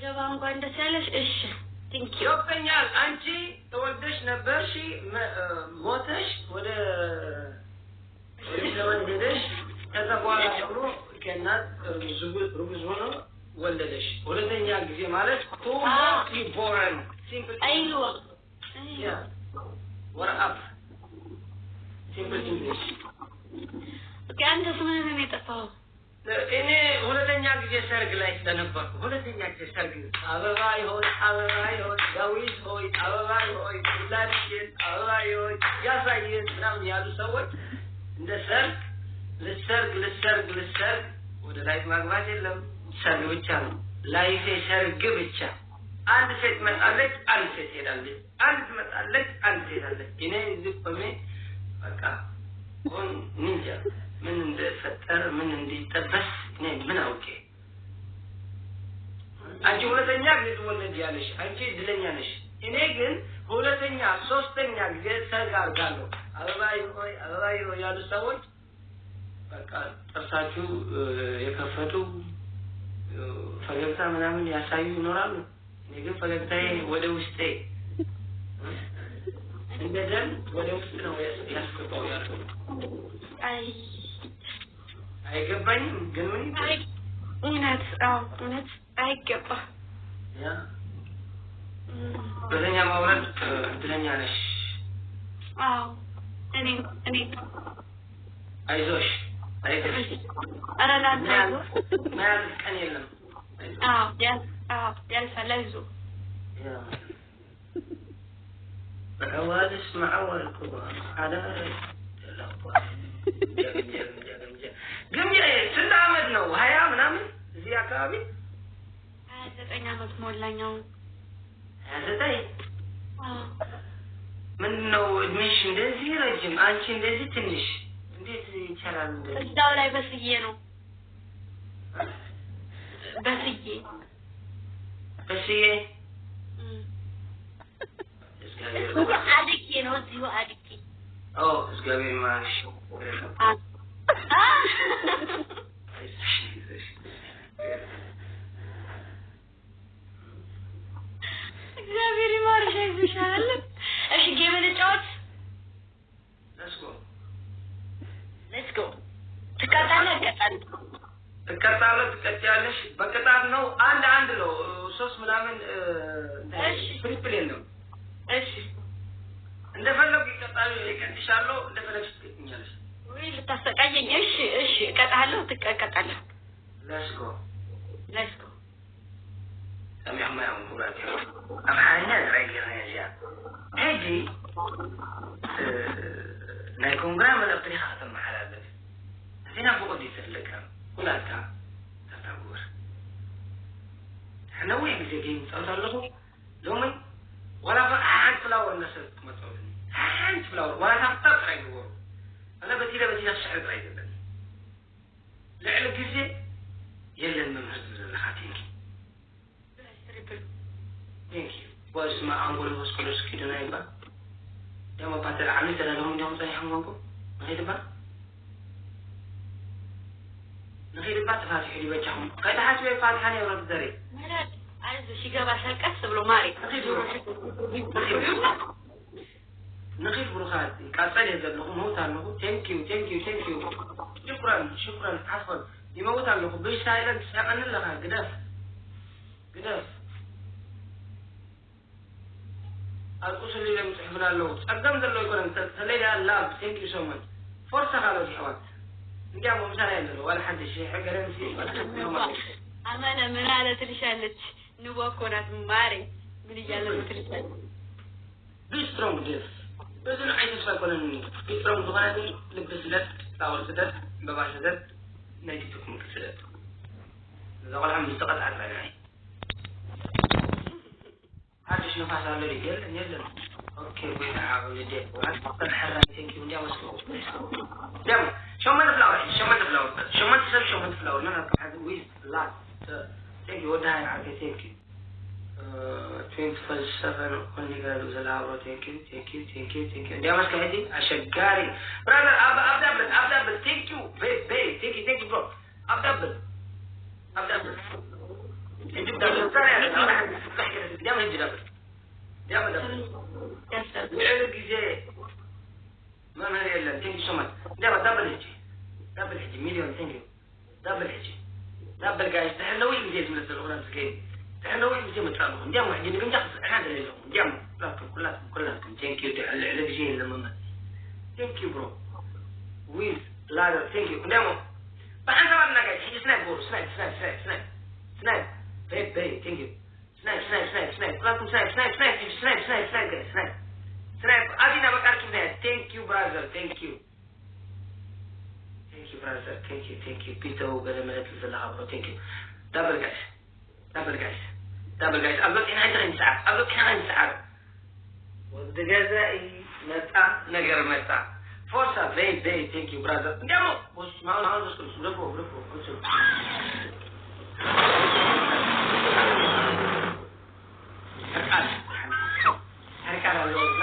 جبان قاعد تسألش إيش تنكي يوكنيال أنتي تودش نبرشي موتش ولا لون هدش كذا بوالا شغلو كأنات رجوزونه ولا ليش ولا دنيا جزء مالك تو مالتي بورن أيوة yeah what up simple English كأنت سمعني نتفاهم إني ولا دنيا جزء سرق لا يستنبك ولا دنيا جزء سرق أبغاي هوي جويز هوي أبغاي هوي لاريين أبغاي هوي يا سيد نام يالو سوي إن للسرق وده لايف ماغمات يلم سرق بيتشان لايف سرق بيتشان عند ست مسألة عند ست يدلل عند مسألة عند ست يدلل إنه يزيد بمي بكا هون نينجا من عند فتر من عند تبس إنه من أوكي أنتي ولا تنيا جد ولا ديالش أنتي دلنيانش إنه جن ولا تنيا سوست تنيا جد سرقار قالو الله يروي يالو سوي بكا ترساتو يكفتو فجأة منامن ياسايو نورالو نيجي فجأة وده وستي إنجدن وده وستنا وياسكتو يارو أي كباني جنوني أي أونت أي كبا يا بدنيا مولد بدنيا نش أني أيزوش أنا لا ما يعرف كان يلم جالس لازو يا حوادث مع أول الكبار هذا جميع سنة عمدنا وهيا منامن زي أكابي هذا أنا متمولانيو هذا منو ادمش እንደዚህ ረጅም አንቺ እንደዚህ ትንሽ እንዴት ይቻላል እንደዚህ እዛው ላይ በስዬ ነው በስዬ አድጌ ነው እዚሁ አድጌ እግዚአብሔር ይማርሽ እግዚአብሔር ይማርሽ አይዞሻል እሺ ጌም እንጫወት let's go ትቀጣለሽ በቅጣት ነው አንድ ነው ሶስት ምናምን ትሪፕል የለም እሺ እንደፈለጉ ይቀጥሻለሁ እንደፈለግሽ ትቀጥኛለሽ ወይ ልታሰቃየኝ እሺ እቀጣለሁ ትቀጣለህ let's go سمع ما يوم قراتي أم حالنا رأينا يا جاب هجي نكون قرام الأبطريخ خاتم محلال بس زينا فوق دي سلكها ولا تا تتعور احنا وين بزيجين صار له لومي ولا عاد فلاور نسل مطول عاد فلاور ولا تفتح رأيه أنا بتيجي أشعر رأيه بس لعلك كذي يلا الممهد الخاتيني Thank you. Was ma angol was kolos kidana iba. Dama patel ali tara lom jam sai hango. Nahid ba? نخيل بات فاتح اللي بيجهم قاعد حاسب فاتح أنا ورد دري مراد عايز شيء قبل سلكس بلو ماري نخيل بروخات كاتسالي هذا لهم موت عنه thank you شكرا عفوا يموت عنه بيش سايلنت سأنا لها قداف الأصل اللي لم تحملها اللوت أقدم ذا اللو يكون تليها اللاب thank you so much فرصة قالوا دي حوات نجامو مسالين له ولا حد شيء حقرن فيه ولا حد يوم أمانة من هذا ترشالت نواكونات ماري من يجعل ترشال be strong deaf بس أنا عايز أسمع كلام be strong دغاني لبس سدات تاور سدات بباش سدات نايتي تكون سدات إذا قال عم يستقل على العناية هذا شنو فاز على الرجال يلا أوكي وين عاود يدي وعاد فقط حرام تنكي من جاوز جام شو ما تفلاور أنا قاعد ويز لا تنكي وده عارف تنكي 24/7 only قالوا زلاورة thank you جامس كهدي أشجاري brother أبدأ thank you thank you bro أبدأ أنت بدأ يا مدام وعلى جزء ما نهار يلا تيجي سمات دبل هجي مليون تنجي دبل هجي دبل جاي تحلوي مجيز من الأولاد سكين تحلوي مجيز متعبهم جامو هجي نقوم جاكس هذا اللي لهم جامو لكن كلكم تنكيو تحل على جزين لما ما تنكيو برو ويز لا تنكيو جامو بعد سبب نجاي هجي سنايب برو سنايب بي تنكيو سنايب لكم سنايب أدينا بكارك منها thank you brother thank you brother thank you بيتو قال ما نتلز العبرو thank you double guys أبلغ إن عندنا ساعة والدجازة متى نجر متى فرصة very thank you brother نجمو بس ما هو نسكت برفو هرك على اللون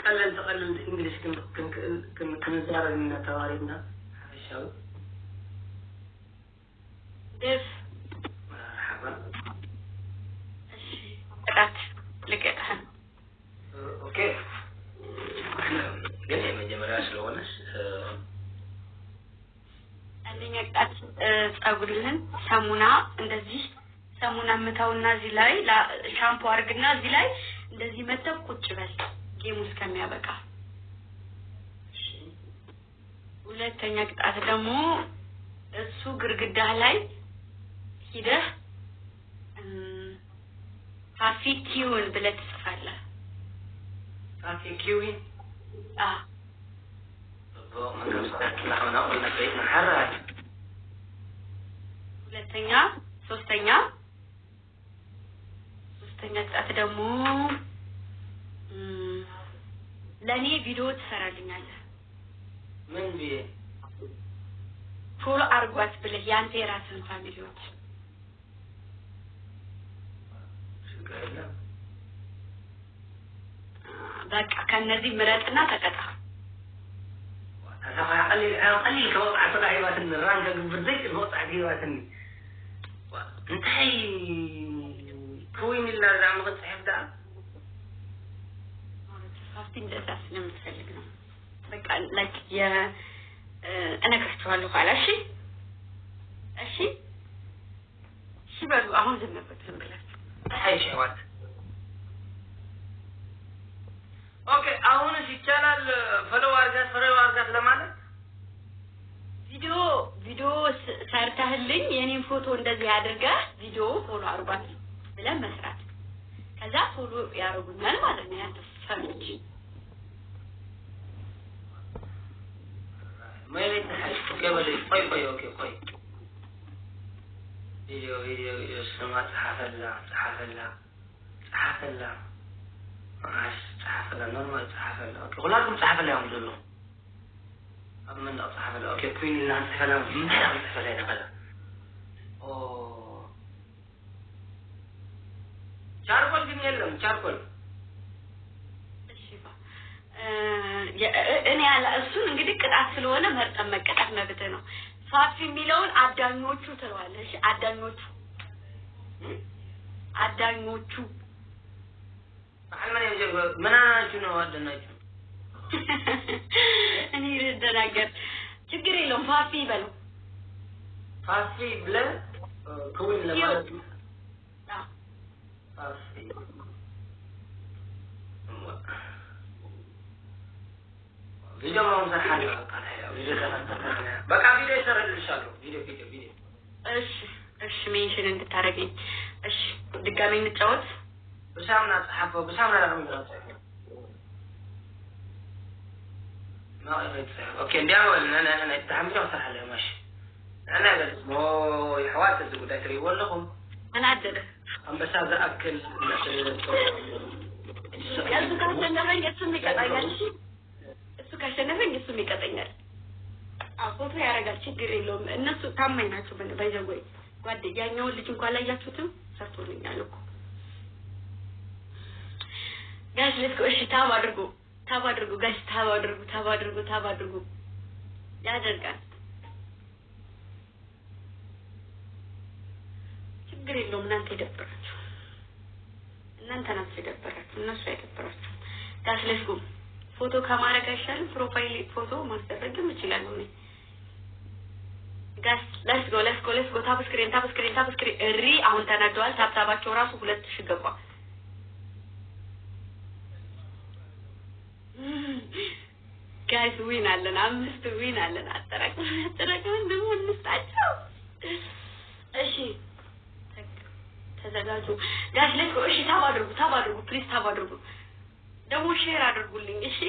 قلل إنجليش كم زار من تواريخنا الشاو دف مرحبا رات لقيتها أوكي جميع من جمراش لونش አንደኛ ቅጣት ጸጉር ይልን ሳሙና እንደዚህ ሳሙና መታውና እዚህ ላይ ሻምፖ አርግና እዚህ ላይ እንደዚህ መተው ቁጭ በል ጌሙ እስከሚያበቃ ሁለተኛ ቅጣት ደግሞ እሱ ግርግዳ ላይ ሂደህ ሃፊ ኪውን ብለህ ትጽፋለህ ሃፊ ኪውን ሁለተኛ ሶስተኛ ቅጣት ደግሞ ለኔ ቪዲዮ ትሰራልኛለህ ምን ቢዬ ፎሎ አርጓት ብለህ ያንተ የራስህን ፋሚሊዎች በቃ ከነዚህ ምረጥና ተቀጣ قليل كوضع صداعيات الرانك بالضيق الوضع ديواتني انتهي كوين الله زعما قد صحيح ده ፓርቲ እንደዛ ስለምትፈልግ ነው በቃ ላይክ እነግራቸዋለሁ ኋላ እሺ በሉ አሁን ዝም ብላችሁ አይሻዋት ኦኬ አሁን ይቻላል ፈለው አርጋት ለማለት ቪዲዮ ሰርተህልኝ የኔን ፎቶ እንደዚህ አድርገህ ቪዲዮ ፎሎ አርጓት ብለን መስራት ከዛ ፎሎ ያረጉኛል ማለት ነው ያተፈርች ማለት ከበለ ቆይ ኦኬ ቪዲዮ ስማት ሐፈላ صحافة نورمال صحافة اوكي غلطكم صحافة اليوم دلو من صحافة اوكي كوين اللي عند صحافة من صحافة هنا كذا اوه charcoal ግን የለም charcoal እሺ እኔ ያለ እሱን እንግዲህ ቅጣት ስለሆነ መርጠም መቀጣት መብት ነው ፋፊ የሚለውን አዳኞቹ ትለዋለሽ አዳኞቹ አልማን የጀበ ምናችሁ ነው አደናችሁ እኔ ልደናገር ችግር የለውም ፋፊ በለው ፋፊ ብለ ኩዊን ለማለት ፋፊ ቪዲዮ ማውጣት ሐላ በቃ ቪዲዮ ይሰራልሻለሁ ቪዲዮ እሺ ሜንሽን እንድታረገኝ እሺ ድጋሜ እንጫወት بسامنا صحافة بسامنا لهم دراسة ما أريد أوكي نعمل أنا اتهمت وصح عليه ماشي أنا بس مو يحوات الزبدة تري ولا هم أنا عدله أم بس هذا أكل نشتري እሱ ካሸነፈኝ እሱም ይቀጣኛል እሱ ካሸነፈኝ እሱም ይቀጣኛል ፎቶ ያረጋል ችግር የለውም እነሱ ታማኝ ናቸው በይዘጎይ ጓደኛው ልጅ እንኳን ላያችሁትም ሰርቶልኛል እኮ ጋሽ ለስኮ እሺ ታብ አድርጉ ጋሽ ታብ አድርጉ ያደርጋል ችግር የለውም እናንተ ይደብራችሁ እነሱ አይደብራችሁ ጋሽ ለስኮ ፎቶ ከማረግ አይሻልም ፕሮፋይል ፎቶ ማስተካከል ይችላል ነው ጋሽ ለስኮ ታብ ስክሪን እሪ አሁን ተናደዋል ታብታባቸው ራሱ 2000 ገባ ጋይስ ዊን አለን 5 ዊን አለን አጠራቅመን ደግሞ እንስጣቸው እሺ ተዘጋጁ ጋይስ ሌትስ ጎ እሺ ታብ አድርጉ ፕሊዝ ታብ አድርጉ ደግሞ ሼር አድርጉልኝ እሺ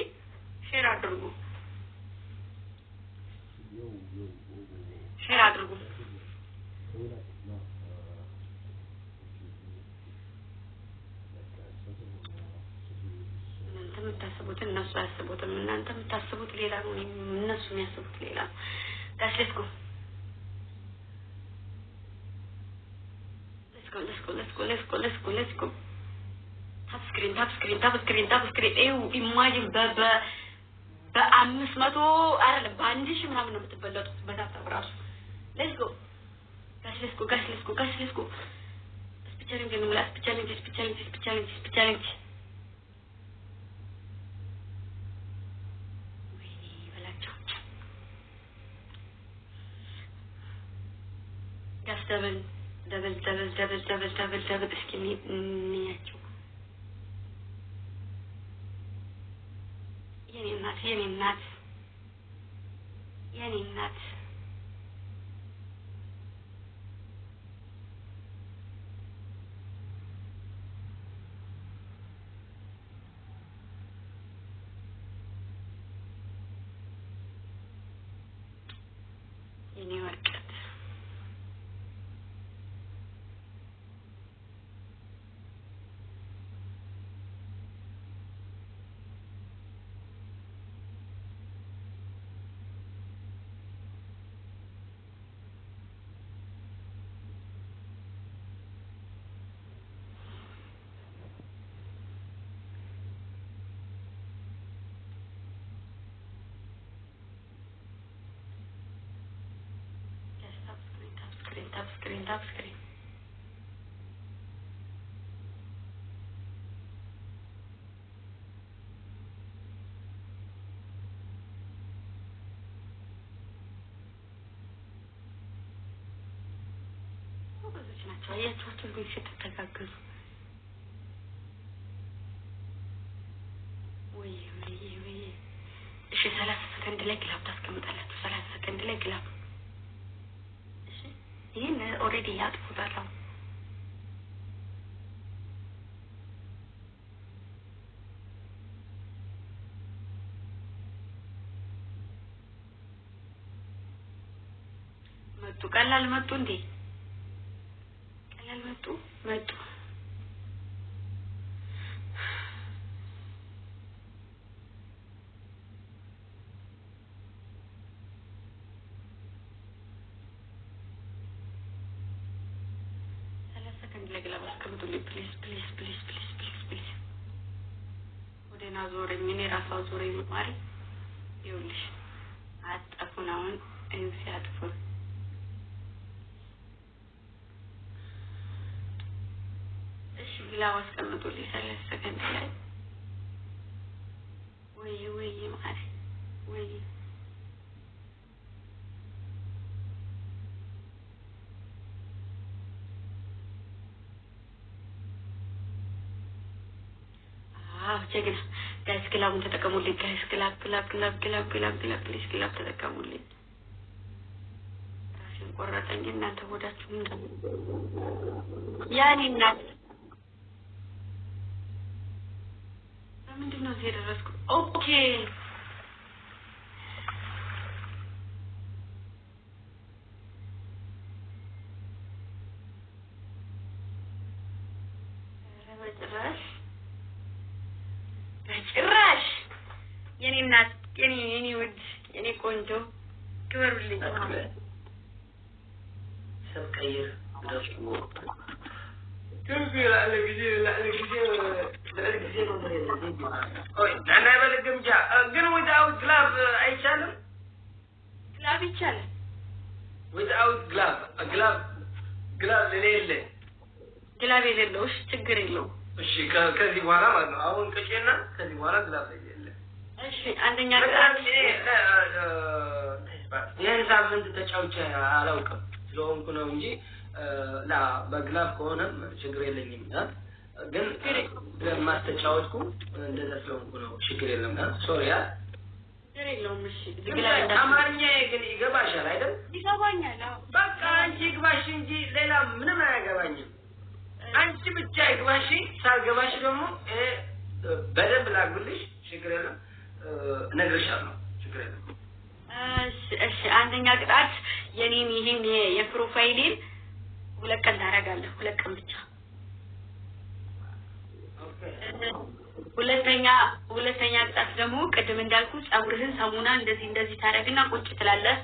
ሼር አድርጉ የምታስቡት እነሱ ያስቡትም እናንተ የምታስቡት ሌላ ነው እነሱ የሚያስቡት ሌላ ነው ጋሽ let's go ታፕ ስክሪን ኤው ኢማጂን በ500 አይደለም በ1000 ምናምን ነው የምትበለጡት በታጣው ራሱ let's go ስፔሻሊንግ ነው ስፔሻሊንግ ደብል እስኪ እንያቸው የኔ እናት የኔ ወርቀት Top screen. ናቸው አያችኋቸው ልጆች ሲተጋገዙ ወይ እሺ 30 ሰከንድ ላይ ግላብ ታስቀምጣላችሁ 30 ሰከንድ ላይ ግላብ እሺ ይሄን ኦሬዲ ያጥፉታል መጡ ቀላል መጡ እንዴ ቀላል መጡ ለግላብ አስቀምጡልኝ ፕሊዝ ወደና ዞረኝ እኔ ራሷ ዞረኝ ማሪ ይኸውልሽ አጣፉን አሁን እንሲያጥፉ እሺ ግላብ አስቀምጡልኝ 30 ሰከንድ ላይ ወይ ማሪ ወይ ጀግና ጋይስ ግላቡን ተጠቀሙልኝ ጋይስ ግላብ ፕሊዝ ግላብ ተጠቀሙልኝ ራሴን ቆረጠኝ እናንተ ወዳችሁ እንደው ያኔ እናት ምንድነው እየደረስኩ ኦኬ ጭራሽ የኔ እናት የኔ ውድ የኔ ቆንጆ ክበሩልኝ ሰብቀይር ደርሶ كيف لا الجزيرة اوي انا بلقم جاء قالوا without glove አይቻልም glove ይቻላል without glove ለሌለ glove የሌለው ችግር የለው እሺ ከዚህ በኋላ ማለት ነው አሁን ከጨና ከዚህ በኋላ ግላብ የለ እሺ አንደኛ ግላብ ይሄን ሳምንት ተጫውቼ አላውቅም ስለሆንኩ ነው እንጂ ላ በግላብ ከሆነ ችግር የለኝም ግን ለማስተጫወትኩ እንደዛ ስለሆንኩ ነው ችግር የለም ሶሪያ ችግር የለውም እሺ ግላብ አማርኛ ግን ይገባሻል አይደል ይገባኛል በቃ አንቺ ይግባሽ እንጂ ሌላ ምንም አያገባኝም አንቺ ብቻ ይግባሽ ሳልገባሽ ደግሞ በደንብ ላግልሽ ችግር የለም ነግርሻለሁ ችግር የለም እሺ አንደኛ ቅጣት የኔን ይሄን የፕሮፋይሌን 2 ቀን ታረጋለህ 2 ቀን ብቻ ሁለተኛ ቅጣት ደግሞ ቅድም እንዳልኩ ጸጉርህን ሳሙና እንደዚህ ታረግና ቁጭ ትላለህ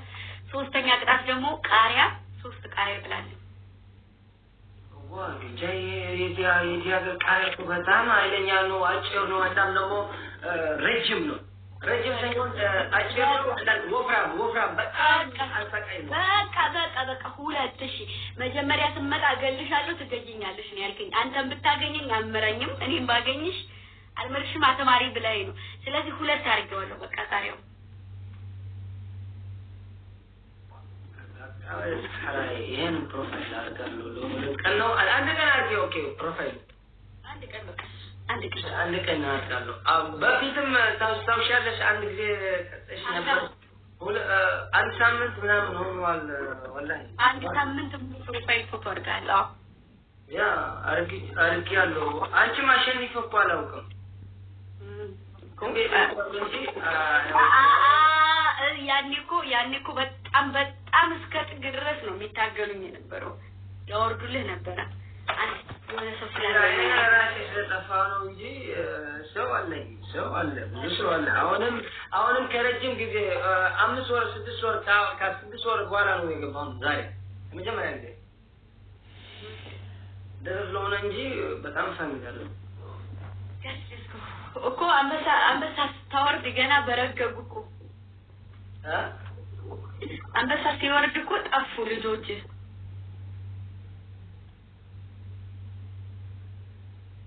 ሶስተኛ ቅጣት ደግሞ ቃሪያ 3 ቃሪያ ብላለህ ጃይ የዲያ ቃሪያ በጣም አይለኛ ነው አጭር ነው አንዳም ደግሞ ረጅም ነው ረጅም ሳይሆን አጭር ነው አንዳም ወፍራም በጣም አልፈቃይ ነው በቃ ሁለት እሺ መጀመሪያ ስመጣ ገልሻለሁ ትገኝኛለሽ ነው ያልከኝ አንተም ብታገኘኝ አመረኝም እኔም ባገኝሽ አልመርሽም አተማሪ ብላይ ነው ስለዚህ 2 አርገዋለሁ በቃ ቃሪያው ይሄን ፕሮፋይል አድርጋለሁ ለቀነው አንድ ቀን አርጌ ኦኬ ፕሮፋይል አንድ ቀን በቃ አንድ ቀን አድርጋለሁ በፊትም ታውሻለሽ አንድ ጊዜ እሺ ነበር አንድ ሳምንት ምናምን ሆኗል ወላሂ አንድ ሳምንት ፕሮፋይል ፎቶ አድርጋለሁ ያ አርጌያለሁ አንቺ ማሸነፍ እኮ አላውቅም ያኔኮ በጣም እስከ ጥግ ድረስ ነው የሚታገሉኝ የነበረው ያወርዱልህ ነበር አንድ የሆነ ሰው ስለጠፋው እንጂ ሰው አለ ብዙ አለ አሁንም ከረጅም ጊዜ 5 ወር 6 ወር ከ6 ወር በኋላ ነው የገባው ዛሬ መጀመሪያ ጊዜ ደረስለውና እንጂ በጣም ፋሚሊያለሁ እኮ አንበሳ ታወርድ ገና በረገጉ እኮ አንበሳ ሲወርድ እኮ ጠፉ ልጆች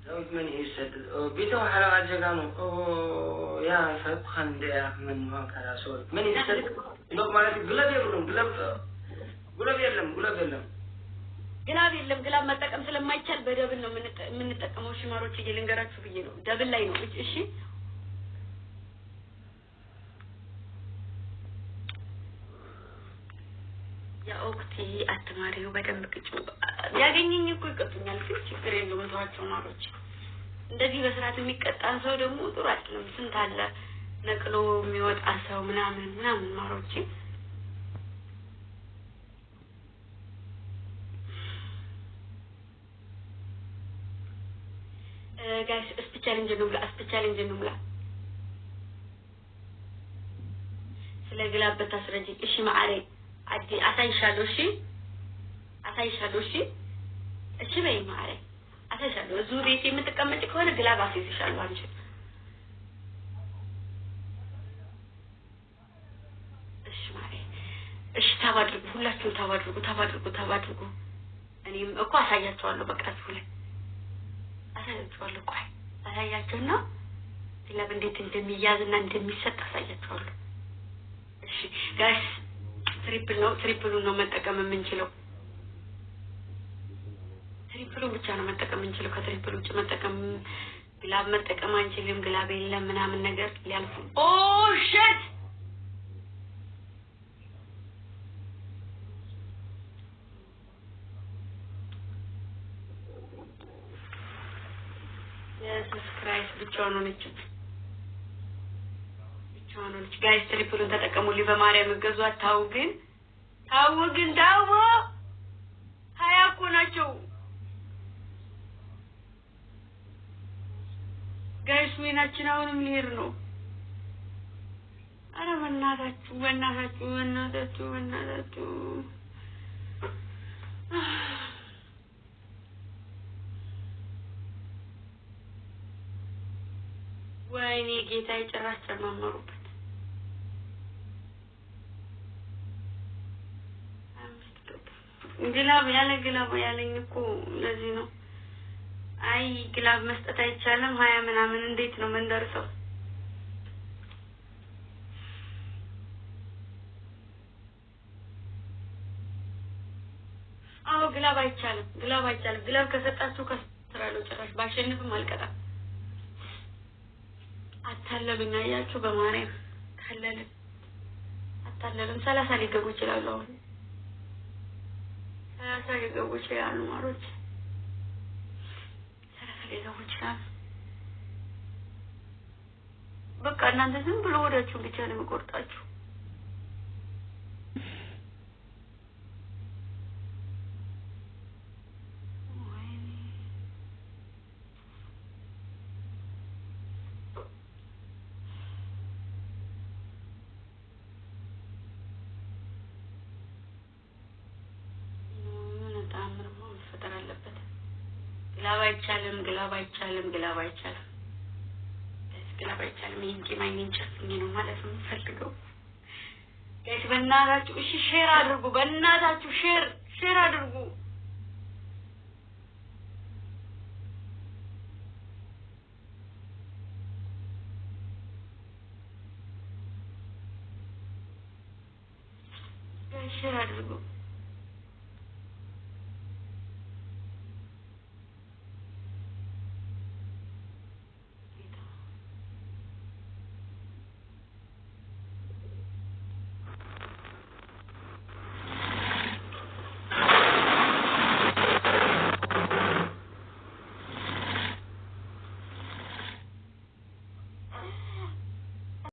لو من يسد بيتو على عجقانو يا فبخن يا من ما كان سول من يسد لو ما قلب يبلم قلب يلم ግላብ የለም ግላብ መጠቀም ስለማይቻል በደብል ነው የምንጠቀመው ሽማሮች እየልንገራችሁ ብዬ ነው ደብል ላይ ነው እሺ ያ ኦክቲ አትማሪው በደንብ ቅጩ ያገኘኝ እኮ ይቀጡኛል ግን ችግር የለውም ተዋቸው ማሮች እንደዚህ በስርዓት የሚቀጣን ሰው ደግሞ ጥሩ አይደለም ስንት አለ ነቅሎ የሚወጣ ሰው ምናምን ማሮች guys ቻሌንጅ ነው ስለ ግላበት አስረጂ እሺ ማአሬ አዲ አታይሻለሁ እሺ በይ ማአሬ አታይሻለሁ እዙ ቤት የምትቀመጪ ከሆነ ግላብ አስይዝሻለሁ አንቺ እሺ ማአሬ እሺ ታባድርጉ ሁላችሁ ታባድርጉ እኔም እኮ አሳያችኋለሁ በቃ ሁሉ አሳያችኋለሁ ቆይ አሳያችሁና ግላብ እንዴት እንደሚያዝና እንደሚሰጥ አሳያችኋለሁ እሺ ጋይስ ትሪፕል ነው መጠቀም የምንችለው ትሪፕሉ ብቻ ነው መጠቀም የምንችለው ከትሪፕሉ ውጭ መጠቀም ግላብ መጠቀም አንችልም ግላብ የለም ምናምን ነገር ሊያልፉ ኦ ሺት የሰብስክራይብ ብቻውን ነው ጋይስ ትሪፕሉን ተጠቀሙልኝ በማርያም ገዟት ታው ግን ዳው ሃያኮ ናቸው ጋይስ ወይናችን አሁንም ሊር ነው አረ ወናታችሁ ወይኔ ጌታ ይጨራስ ተማመሩበት ግላብ ያለኝ እኮ ለዚህ ነው አይ ግላብ መስጠት አይቻልም 20 ምናምን እንዴት ነው መንደርሰው አዎ ግላብ አይቻልም ግላብ ከሰጣችሁ ከስራለው ጭራሽ ባሸንፍም አልቀጣም አታለሉኝ አያችሁ በማርያም አታለሉም 30 ሊገቡ ይችላሉ አሁን 30 ሊገቡ ይችላሉ ማሮች 30 ሊገቡ ይችላሉ በቃ እናንተ ዝም ብሎ ወዳችሁ ብቻ ነው የሚቆርጣችሁ ግላብ አይቻልም እንጂ ማይነን ጨፍኝ ነው ማለት ነው ፈልገው ጋይስ በእናታችሁ እሺ ሼር አድርጉ በእናታችሁ ሼር አድርጉ ሼር አድርጉ